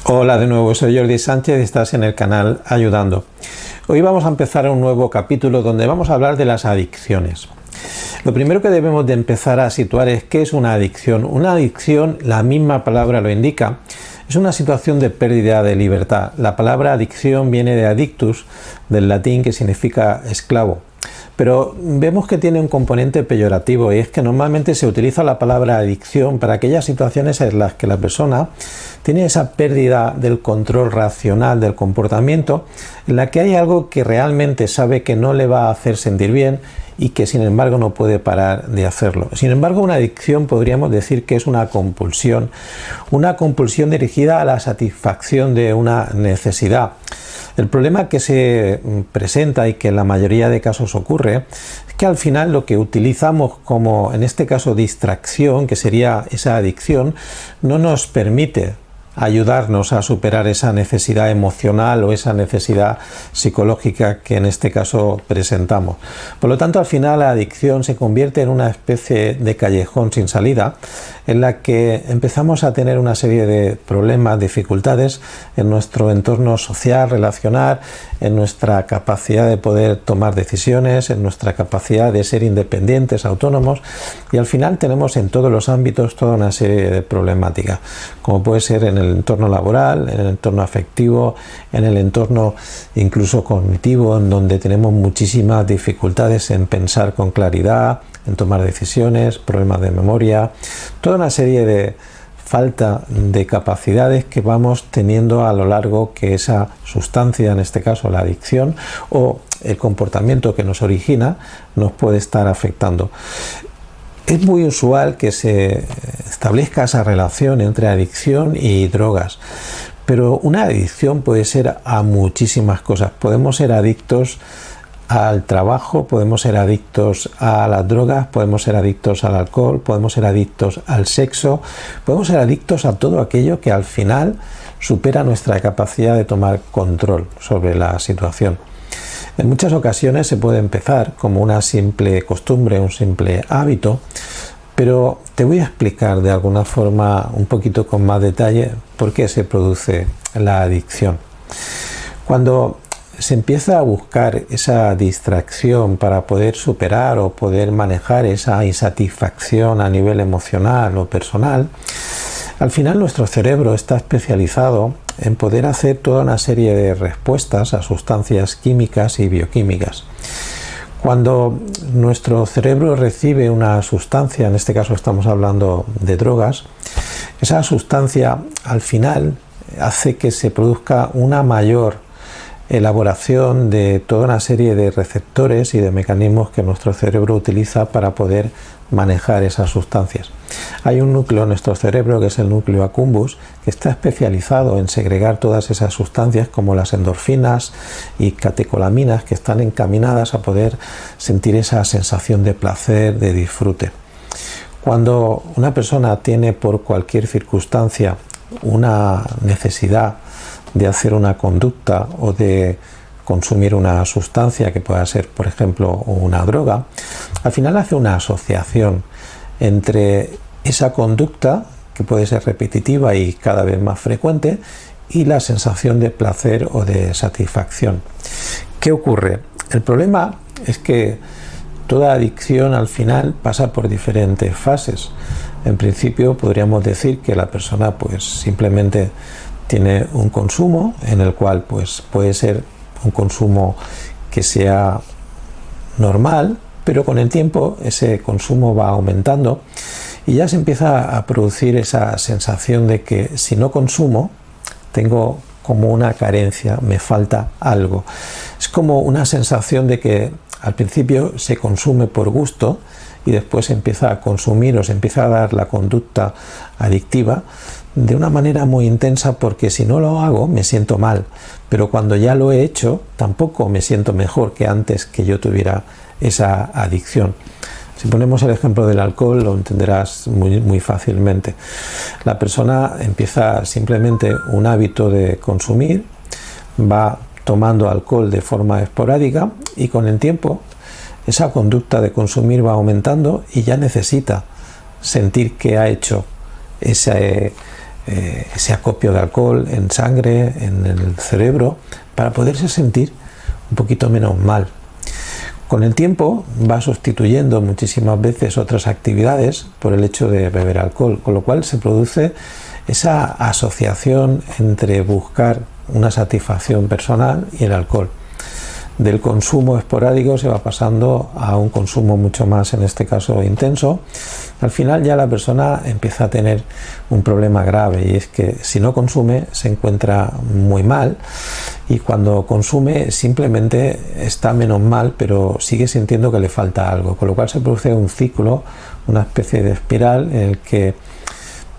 Hola de nuevo, soy Jordi Sánchez y estás en el canal Ayudando. Hoy vamos a empezar un nuevo capítulo donde vamos a hablar de las adicciones. Lo primero que debemos de empezar a situar es qué es una adicción. Una adicción, la misma palabra lo indica, es una situación de pérdida de libertad. La palabra adicción viene de adictus, del latín, que significa esclavo. Pero vemos que tiene un componente peyorativo y es que normalmente se utiliza la palabra adicción para aquellas situaciones en las que la persona tiene esa pérdida del control racional del comportamiento, en la que hay algo que realmente sabe que no le va a hacer sentir bien y que sin embargo no puede parar de hacerlo. Sin embargo, una adicción podríamos decir que es una compulsión dirigida a la satisfacción de una necesidad. El problema que se presenta y que en la mayoría de casos ocurre es que al final lo que utilizamos como, en este caso, distracción, que sería esa adicción, no nos permite ayudarnos a superar esa necesidad emocional o esa necesidad psicológica que en este caso presentamos. Por lo tanto, al final la adicción se convierte en una especie de callejón sin salida en la que empezamos a tener una serie de problemas, dificultades en nuestro entorno social, relacional, en nuestra capacidad de poder tomar decisiones, en nuestra capacidad de ser independientes, autónomos, y al final tenemos en todos los ámbitos toda una serie de problemáticas, como puede ser en el entorno laboral, en el entorno afectivo, en el entorno incluso cognitivo, en donde tenemos muchísimas dificultades en pensar con claridad, en tomar decisiones, problemas de memoria, toda una serie de falta de capacidades que vamos teniendo a lo largo que esa sustancia, en este caso la adicción o el comportamiento que nos origina, nos puede estar afectando. Es muy usual que se establezca esa relación entre adicción y drogas, pero una adicción puede ser a muchísimas cosas. Podemos ser adictos al trabajo, podemos ser adictos a las drogas, podemos ser adictos al alcohol, podemos ser adictos al sexo, podemos ser adictos a todo aquello que al final supera nuestra capacidad de tomar control sobre la situación. En muchas ocasiones se puede empezar como una simple costumbre, un simple hábito, pero te voy a explicar de alguna forma un poquito con más detalle por qué se produce la adicción. Cuando se empieza a buscar esa distracción para poder superar o poder manejar esa insatisfacción a nivel emocional o personal, al final nuestro cerebro está especializado en poder hacer toda una serie de respuestas a sustancias químicas y bioquímicas. Cuando nuestro cerebro recibe una sustancia, en este caso estamos hablando de drogas, esa sustancia al final hace que se produzca una mayor elaboración de toda una serie de receptores y de mecanismos que nuestro cerebro utiliza para poder manejar esas sustancias. Hay un núcleo en nuestro cerebro que es el núcleo accumbens, que está especializado en segregar todas esas sustancias como las endorfinas y catecolaminas, que están encaminadas a poder sentir esa sensación de placer, de disfrute. Cuando una persona tiene por cualquier circunstancia una necesidad de hacer una conducta o de consumir una sustancia que pueda ser, por ejemplo, una droga, al final hace una asociación entre esa conducta, que puede ser repetitiva y cada vez más frecuente, y la sensación de placer o de satisfacción. ¿Qué ocurre? El problema es que toda adicción al final pasa por diferentes fases. En principio podríamos decir que la persona pues simplemente tiene un consumo en el cual pues puede ser un consumo que sea normal, pero con el tiempo ese consumo va aumentando y ya se empieza a producir esa sensación de que si no consumo tengo como una carencia, me falta algo. Es como una sensación de que al principio se consume por gusto y después se empieza a consumir o se empieza a dar la conducta adictiva de una manera muy intensa, porque si no lo hago me siento mal, pero cuando ya lo he hecho tampoco me siento mejor que antes que yo tuviera esa adicción. Si ponemos el ejemplo del alcohol lo entenderás muy fácilmente. La persona empieza simplemente un hábito de consumir, va tomando alcohol de forma esporádica y con el tiempo esa conducta de consumir va aumentando y ya necesita sentir que ha hecho ese acopio de alcohol en sangre, en el cerebro, para poderse sentir un poquito menos mal. Con el tiempo va sustituyendo muchísimas veces otras actividades por el hecho de beber alcohol, con lo cual se produce esa asociación entre buscar una satisfacción personal y el alcohol. Del consumo esporádico se va pasando a un consumo mucho más, en este caso, intenso. Al final ya la persona empieza a tener un problema grave, y es que si no consume se encuentra muy mal, y cuando consume simplemente está menos mal, pero sigue sintiendo que le falta algo, con lo cual se produce un ciclo, una especie de espiral en el que,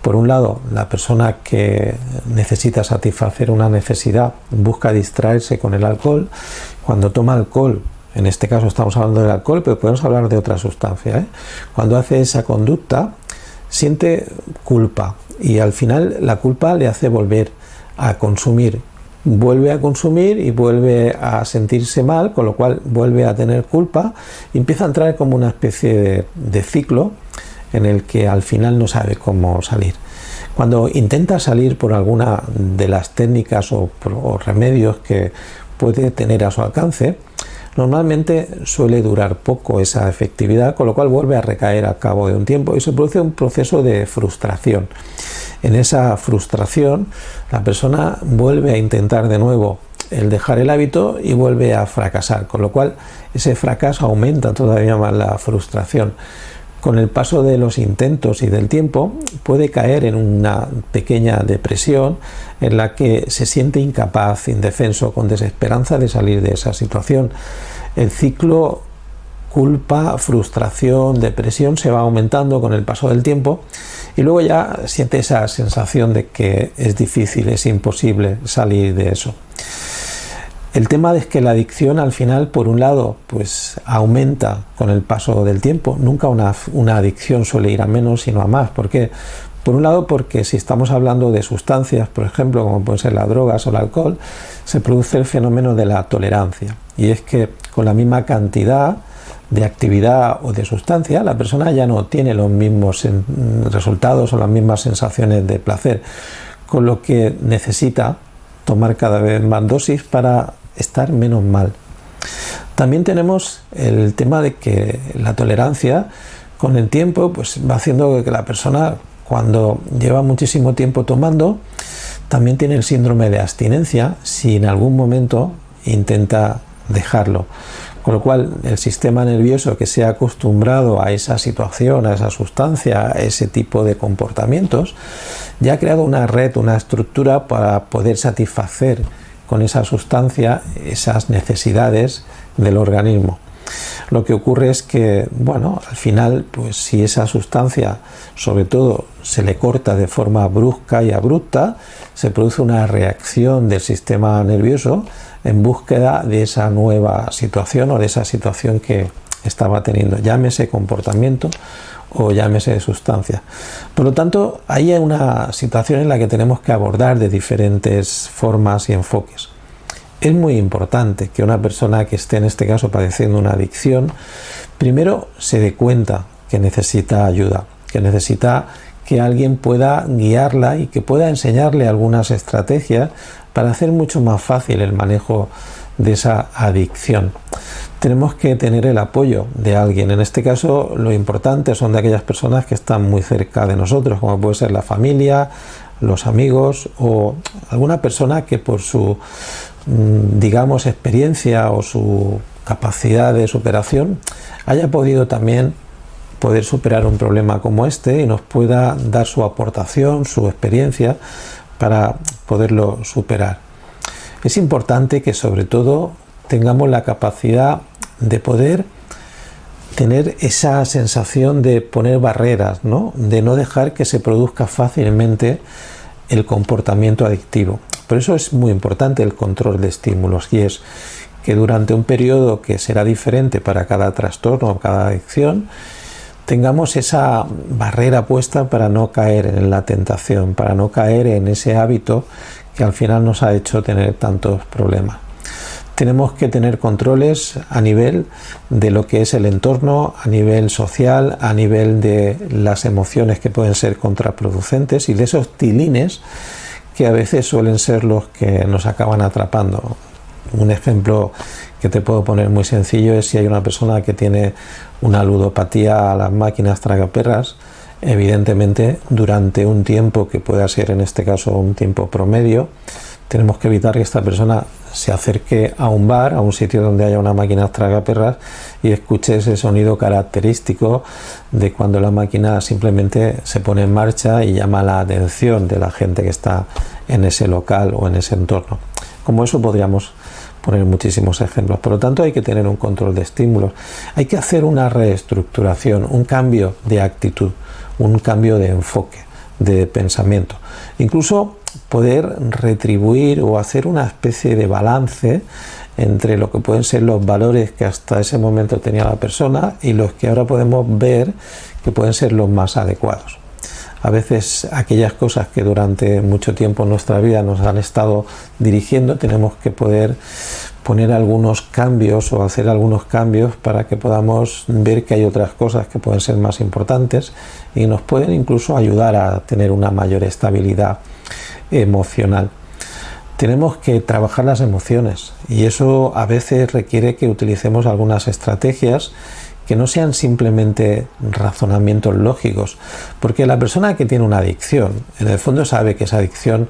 por un lado, la persona que necesita satisfacer una necesidad busca distraerse con el alcohol. Cuando toma alcohol, en este caso estamos hablando del alcohol, pero podemos hablar de otra sustancia, ¿eh? Cuando hace esa conducta, siente culpa, y al final la culpa le hace volver a consumir. Vuelve a consumir y vuelve a sentirse mal, con lo cual vuelve a tener culpa, y empieza a entrar como una especie de ciclo en el que al final no sabe cómo salir. Cuando intenta salir por alguna de las técnicas o remedios que puede tener a su alcance, normalmente suele durar poco esa efectividad, con lo cual vuelve a recaer al cabo de un tiempo y se produce un proceso de frustración. En esa frustración, la persona vuelve a intentar de nuevo el dejar el hábito y vuelve a fracasar, con lo cual ese fracaso aumenta todavía más la frustración. Con el paso de los intentos y del tiempo puede caer en una pequeña depresión en la que se siente incapaz, indefenso, con desesperanza de salir de esa situación. El ciclo culpa, frustración, depresión se va aumentando con el paso del tiempo, y luego ya siente esa sensación de que es difícil, es imposible salir de eso. El tema es que la adicción al final, por un lado, pues aumenta con el paso del tiempo. Nunca una adicción suele ir a menos, sino a más. ¿Por qué? Por un lado, porque si estamos hablando de sustancias, por ejemplo, como pueden ser las drogas o el alcohol, se produce el fenómeno de la tolerancia. Y es que con la misma cantidad de actividad o de sustancia, la persona ya no tiene los mismos resultados o las mismas sensaciones de placer, con lo que necesita tomar cada vez más dosis para estar menos mal. También tenemos el tema de que la tolerancia con el tiempo pues va haciendo que la persona, cuando lleva muchísimo tiempo tomando, también tiene el síndrome de abstinencia si en algún momento intenta dejarlo. Con lo cual el sistema nervioso, que se ha acostumbrado a esa situación, a esa sustancia, a ese tipo de comportamientos, ya ha creado una red, una estructura para poder satisfacer con esa sustancia esas necesidades del organismo. Lo que ocurre es que, bueno, al final, pues si esa sustancia, sobre todo, se le corta de forma brusca y abrupta, se produce una reacción del sistema nervioso en búsqueda de esa nueva situación o de esa situación que estaba teniendo, llámese comportamiento o llámese sustancia. Por lo tanto, ahí hay una situación en la que tenemos que abordar de diferentes formas y enfoques. Es muy importante que una persona que esté en este caso padeciendo una adicción, primero se dé cuenta que necesita ayuda, que necesita que alguien pueda guiarla y que pueda enseñarle algunas estrategias para hacer mucho más fácil el manejo de esa adicción. Tenemos que tener el apoyo de alguien. En este caso, lo importante son de aquellas personas que están muy cerca de nosotros, como puede ser la familia, los amigos o alguna persona que por su, digamos, experiencia o su capacidad de superación haya podido también superar un problema como este y nos pueda dar su aportación, su experiencia para poderlo superar. Es importante que sobre todo tengamos la capacidad de poder tener esa sensación de poner barreras, ¿no? De no dejar que se produzca fácilmente el comportamiento adictivo. Por eso es muy importante el control de estímulos, y es que durante un periodo que será diferente para cada trastorno o cada adicción, tengamos esa barrera puesta para no caer en la tentación, para no caer en ese hábito que al final nos ha hecho tener tantos problemas. Tenemos que tener controles a nivel de lo que es el entorno, a nivel social, a nivel de las emociones que pueden ser contraproducentes y de esos tilines que a veces suelen ser los que nos acaban atrapando. Un ejemplo que te puedo poner muy sencillo es si hay una persona que tiene una ludopatía a las máquinas tragaperras. Evidentemente, durante un tiempo que pueda ser en este caso un tiempo promedio, tenemos que evitar que esta persona se acerque a un bar, a un sitio donde haya una máquina tragaperras y escuche ese sonido característico de cuando la máquina simplemente se pone en marcha y llama la atención de la gente que está en ese local o en ese entorno. Como eso podríamos poner muchísimos ejemplos. Por lo tanto, hay que tener un control de estímulos. Hay que hacer una reestructuración, un cambio de actitud, un cambio de enfoque, de pensamiento. Incluso poder retribuir o hacer una especie de balance entre lo que pueden ser los valores que hasta ese momento tenía la persona y los que ahora podemos ver que pueden ser los más adecuados. A veces aquellas cosas que durante mucho tiempo en nuestra vida nos han estado dirigiendo, tenemos que poder poner algunos cambios o hacer algunos cambios para que podamos ver que hay otras cosas que pueden ser más importantes y nos pueden incluso ayudar a tener una mayor estabilidad emocional. Tenemos que trabajar las emociones y eso a veces requiere que utilicemos algunas estrategias que no sean simplemente razonamientos lógicos, porque la persona que tiene una adicción, en el fondo sabe que esa adicción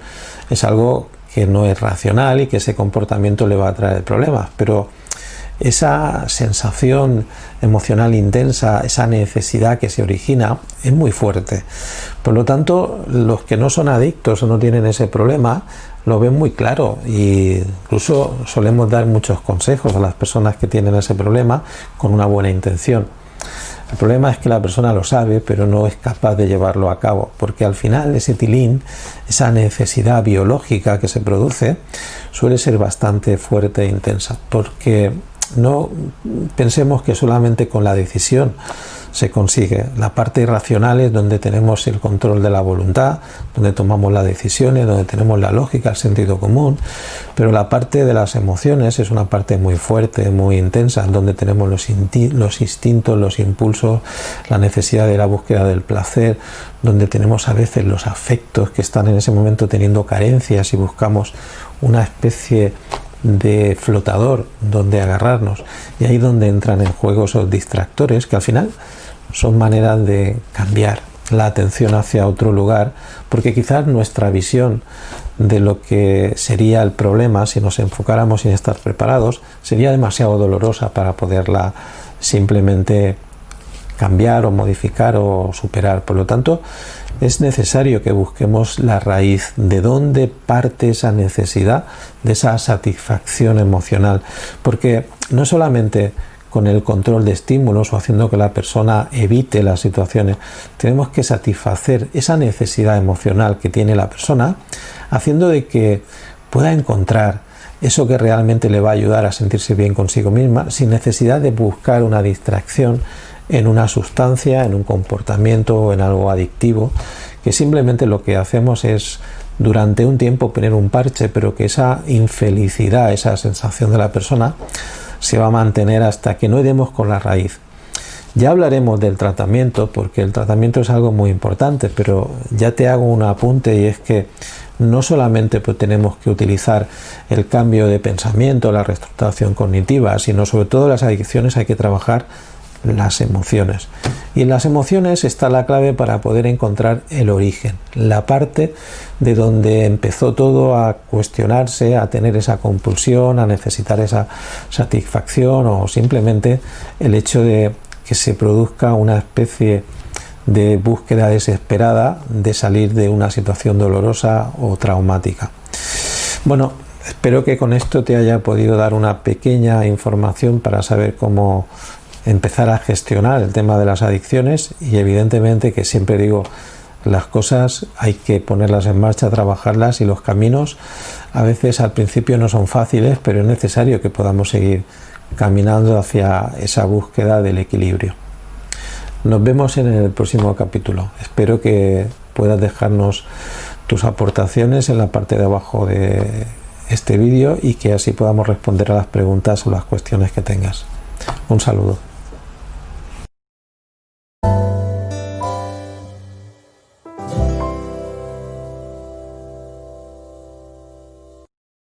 es algo que no es racional y que ese comportamiento le va a traer problemas, pero esa sensación emocional intensa, esa necesidad que se origina es muy fuerte. Por lo tanto, los que no son adictos o no tienen ese problema lo ven muy claro e incluso solemos dar muchos consejos a las personas que tienen ese problema con una buena intención. El problema es que la persona lo sabe, pero no es capaz de llevarlo a cabo, porque al final ese tilín, esa necesidad biológica que se produce, suele ser bastante fuerte e intensa, porque no pensemos que solamente con la decisión se consigue. La parte irracional es donde tenemos el control de la voluntad, donde tomamos las decisiones, donde tenemos la lógica, el sentido común, pero la parte de las emociones es una parte muy fuerte, muy intensa, donde tenemos los instintos, los impulsos, la necesidad de la búsqueda del placer, donde tenemos a veces los afectos que están en ese momento teniendo carencias y buscamos una especie de flotador donde agarrarnos, y ahí donde entran en juego esos distractores que al final son maneras de cambiar la atención hacia otro lugar, porque quizás nuestra visión de lo que sería el problema, si nos enfocáramos sin estar preparados, sería demasiado dolorosa para poderla simplemente cambiar o modificar o superar. Por lo tanto, es necesario que busquemos la raíz de dónde parte esa necesidad de esa satisfacción emocional, porque no solamente con el control de estímulos o haciendo que la persona evite las situaciones, tenemos que satisfacer esa necesidad emocional que tiene la persona, haciendo de que pueda encontrar eso que realmente le va a ayudar a sentirse bien consigo misma, sin necesidad de buscar una distracción en una sustancia, en un comportamiento o en algo adictivo, que simplemente lo que hacemos es durante un tiempo poner un parche, pero que esa infelicidad, esa sensación de la persona se va a mantener hasta que no demos con la raíz. Ya hablaremos del tratamiento, porque el tratamiento es algo muy importante, pero ya te hago un apunte, y es que no solamente pues tenemos que utilizar el cambio de pensamiento, la reestructuración cognitiva, sino sobre todo las adicciones hay que trabajar las emociones. Y en las emociones está la clave para poder encontrar el origen, la parte de donde empezó todo a cuestionarse, a tener esa compulsión, a necesitar esa satisfacción, o simplemente el hecho de que se produzca una especie de búsqueda desesperada de salir de una situación dolorosa o traumática. Bueno, espero que con esto te haya podido dar una pequeña información para saber cómo empezar a gestionar el tema de las adicciones, y evidentemente que siempre digo, las cosas hay que ponerlas en marcha, trabajarlas, y los caminos a veces al principio no son fáciles, pero es necesario que podamos seguir caminando hacia esa búsqueda del equilibrio. Nos vemos en el próximo capítulo. Espero que puedas dejarnos tus aportaciones en la parte de abajo este vídeo y que así podamos responder a las preguntas o las cuestiones que tengas. Un saludo.